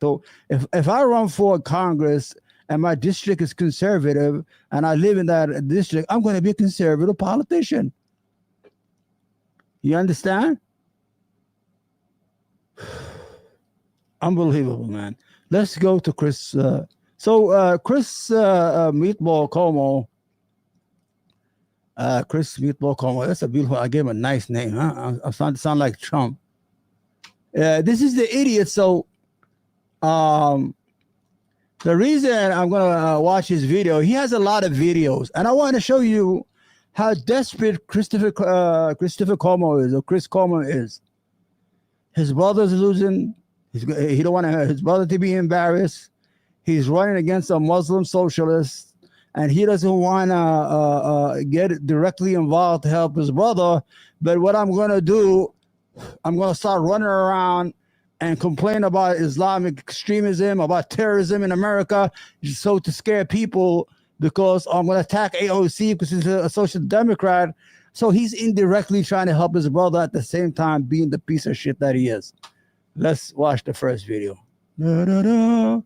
So if I run for Congress and my district is conservative and I live in that district, I'm going to be a conservative politician. You understand? Unbelievable, man. Let's go to Chris. Chris Meatball Cuomo. Chris Meatball Cuomo. That's a beautiful. I gave him a nice name, huh? I'm starting to sound like Trump. This is the idiot. So, the reason I'm gonna watch his video, he has a lot of videos, and I want to show you how desperate Christopher Cuomo is, or Chris Cuomo is. His brother's losing. He don't want his brother to be embarrassed. He's running against a Muslim socialist, and he doesn't want to get directly involved to help his brother. But what I'm going to do, I'm going to start running around and complain about Islamic extremism, about terrorism in America, so to scare people, because I'm going to attack AOC because he's a social democrat. So he's indirectly trying to help his brother at the same time being the piece of shit that he is. Let's watch the first video. Da, da, da.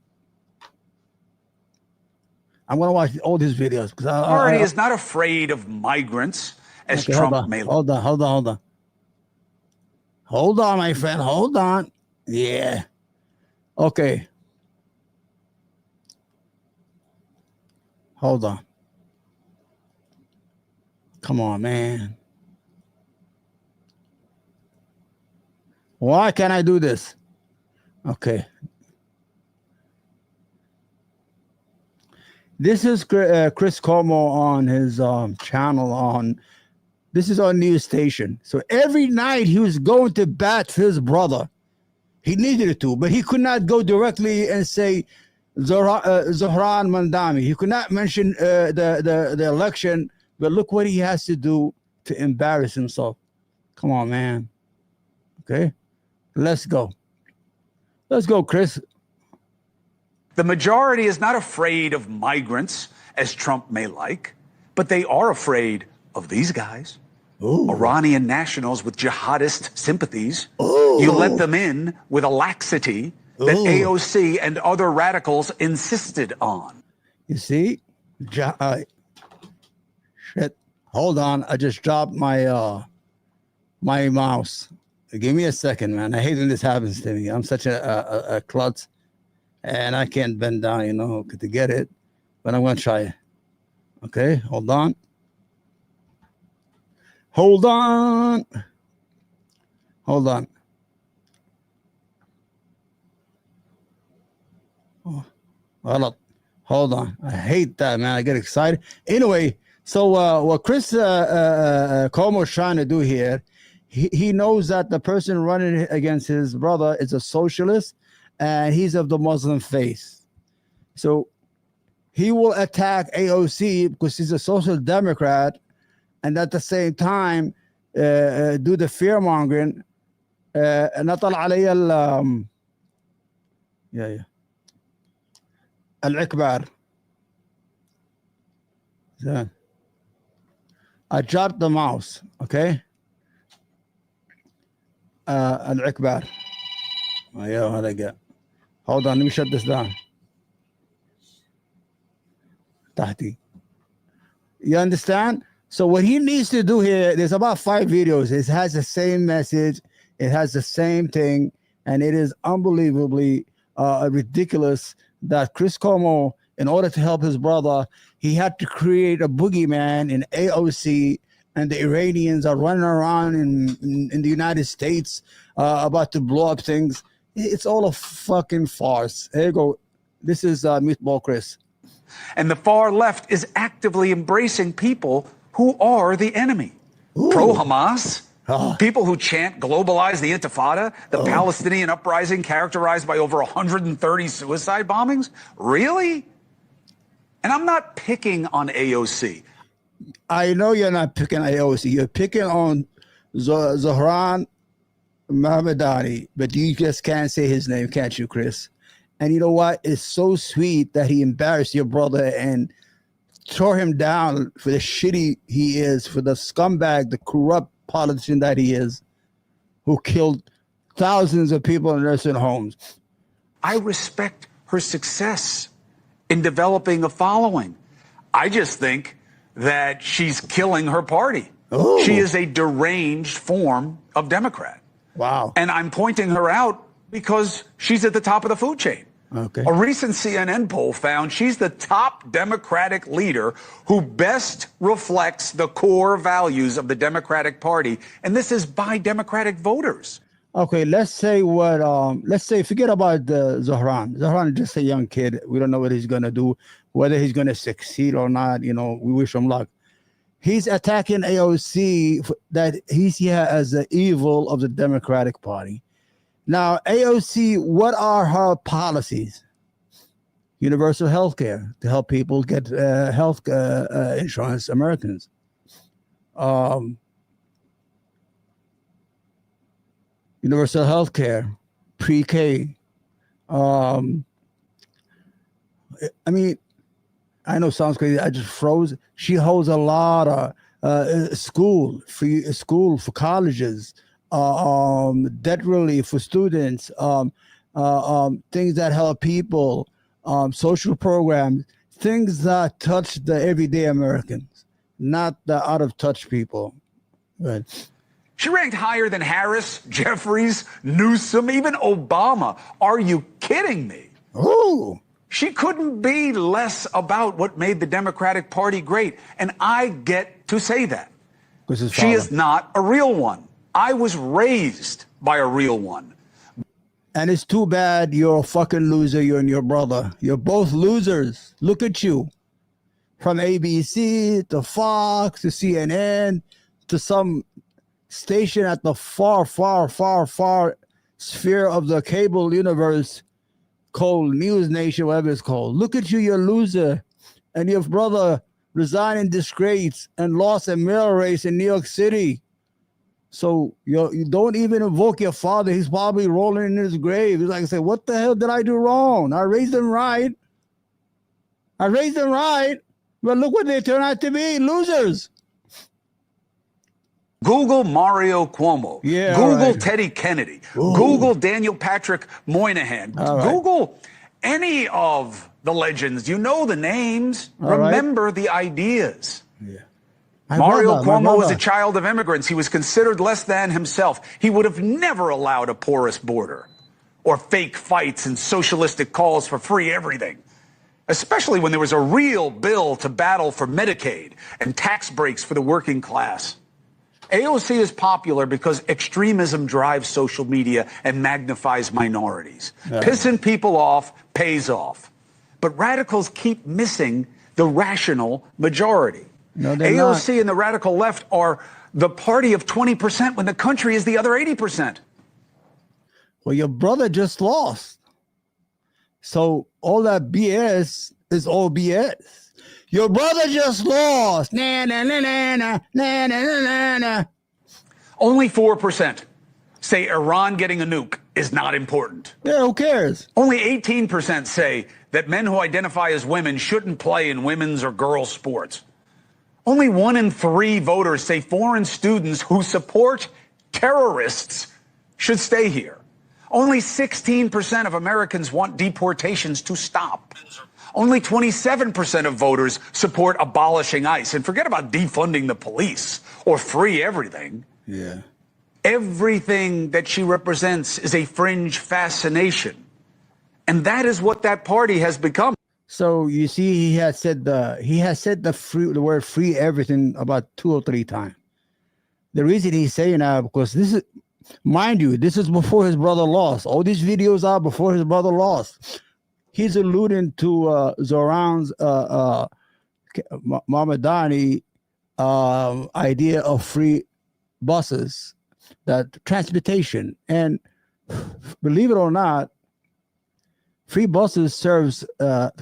I'm going to watch all these videos. Because Party is not afraid of migrants, as Trump may. Hold on. Hold on, my friend. Hold on. Yeah. Okay. Hold on. Come on, man. Why can't I do this? Okay. This is Chris Cuomo on his channel this is on news station. So every night he was going to bat for his brother. He needed to, but he could not go directly and say Zohran Mandami. He could not mention the election, but look what he has to do to embarrass himself. Come on, man. Okay. Let's go. Let's go, Chris. The majority is not afraid of migrants, as Trump may like, but they are afraid of these guys. Ooh. Iranian nationals with jihadist sympathies. Ooh. You let them in with a laxity that AOC and other radicals insisted on. You see? Shit. Hold on. I just dropped my my mouse. Give me a second, man. I hate when this happens to me. I'm such a klutz, and I can't bend down, to get it. But I'm going to try it. Okay, hold on. Hold on. Hold on. Oh, hold on. I hate that, man. I get excited. Anyway, so what Chris Cuomo is trying to do here, he knows that the person running against his brother is a socialist, and he's of the Muslim faith. So he will attack AOC because he's a social democrat, and at the same time do the fear-mongering. نطل علي العكبر. I dropped the mouse, okay? العكبر. ايوه هذا جاء. Hold on, let me shut this down. تحتي. You understand? So what he needs to do here, there's about 5 videos. It has the same message. It has the same thing. And it is unbelievably ridiculous that Chris Cuomo, in order to help his brother, he had to create a boogeyman in AOC, and the Iranians are running around in the United States about to blow up things. It's all a fucking farce. There you go. This is Meatball Chris. And the far left is actively embracing people who are the enemy. Pro-Hamas, people who chant globalize the Intifada, the Palestinian uprising characterized by over 130 suicide bombings. Really? And I'm not picking on AOC. I know you're not picking AOC. You're picking on Zohran Mahmadani, but you just can't say his name, can't you, Chris? And you know what? It's so sweet that he embarrassed your brother and tore him down for the shitty he is, for the scumbag, the corrupt politician that he is, who killed thousands of people in nursing homes. I respect her success in developing a following. I just think that she's killing her party. Ooh. She is a deranged form of Democrat. Wow. And I'm pointing her out because she's at the top of the food chain. Okay. A recent CNN poll found she's the top Democratic leader who best reflects the core values of the Democratic Party. And this is by Democratic voters. Okay, let's say forget about Zohran. Zohran is just a young kid. We don't know what he's going to do, whether he's going to succeed or not. You know, we wish him luck. He's attacking AOC that he's here as the evil of the Democratic Party. Now, AOC, what are her policies? Universal health care to help people get health insurance, Americans. Universal health care, pre-K. I mean, I know it sounds crazy. I just froze. She holds a lot of free school for colleges, debt relief for students, things that help people, social programs, things that touch the everyday Americans, not the out-of-touch people. Right. She ranked higher than Harris, Jeffries, Newsom, even Obama. Are you kidding me? Ooh. She couldn't be less about what made the Democratic Party great. And I get to say that. She is not a real one. I was raised by a real one. And it's too bad you're a fucking loser, you and your brother. You're both losers. Look at you. From ABC to Fox to CNN to some station at the far, far, far, far sphere of the cable universe called News Nation, whatever it's called. Look at you, you're a loser. And your brother resigned in disgrace and lost a mayoral race in New York City. So you don't even invoke your father. He's probably rolling in his grave. He's like, say, what the hell did I do wrong? I raised him right. But look what they turn out to be, losers. Google Mario Cuomo. Yeah, Google right. Teddy Kennedy. Ooh. Google Daniel Patrick Moynihan. Right. Google any of the legends. You know the names. All Remember the ideas. Yeah. Mario Cuomo was a child of immigrants. He was considered less than himself. He would have never allowed a porous border or fake fights and socialistic calls for free everything, especially when there was a real bill to battle for Medicaid and tax breaks for the working class. AOC is popular because extremism drives social media and magnifies minorities. Yeah. Pissing people off pays off. But radicals keep missing the rational majority. No, they're AOC not. and the radical left are the party of 20% when the country is the other 80%. Well, your brother just lost. So all that BS is all BS. Your brother just lost. Na, na, na, na, na, na, na, na, na. Only 4% say Iran getting a nuke is not important. Yeah, who cares? Only 18% say that men who identify as women shouldn't play in women's or girls' sports. Only 1 in 3 voters say foreign students who support terrorists should stay here. Only 16% of Americans want deportations to stop. Only 27% of voters support abolishing ICE. And forget about defunding the police or free everything. Yeah. Everything that she represents is a fringe fascination. And that is what that party has become. So you see, he has said the word free everything about 2 or 3 times. The reason he's saying that because this is, mind you, this is before his brother lost. All these videos are before his brother lost. He's alluding to Zoran's Mamadani idea of free buses, that transportation, and believe it or not, free buses serves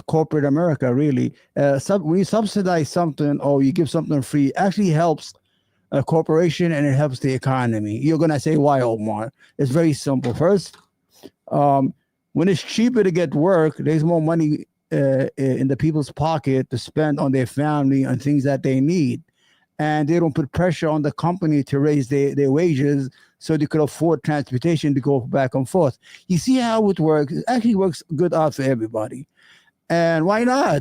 corporate America, really. When you subsidize something or you give something free, it actually helps a corporation and it helps the economy. You're going to say, why, Omar? It's very simple. First, when it's cheaper to get work, there's more money in the people's pocket to spend on their family and things that they need. And they don't put pressure on the company to raise their wages. so they could afford transportation to go back and forth. You see how it works? It actually works good out for everybody. And why not?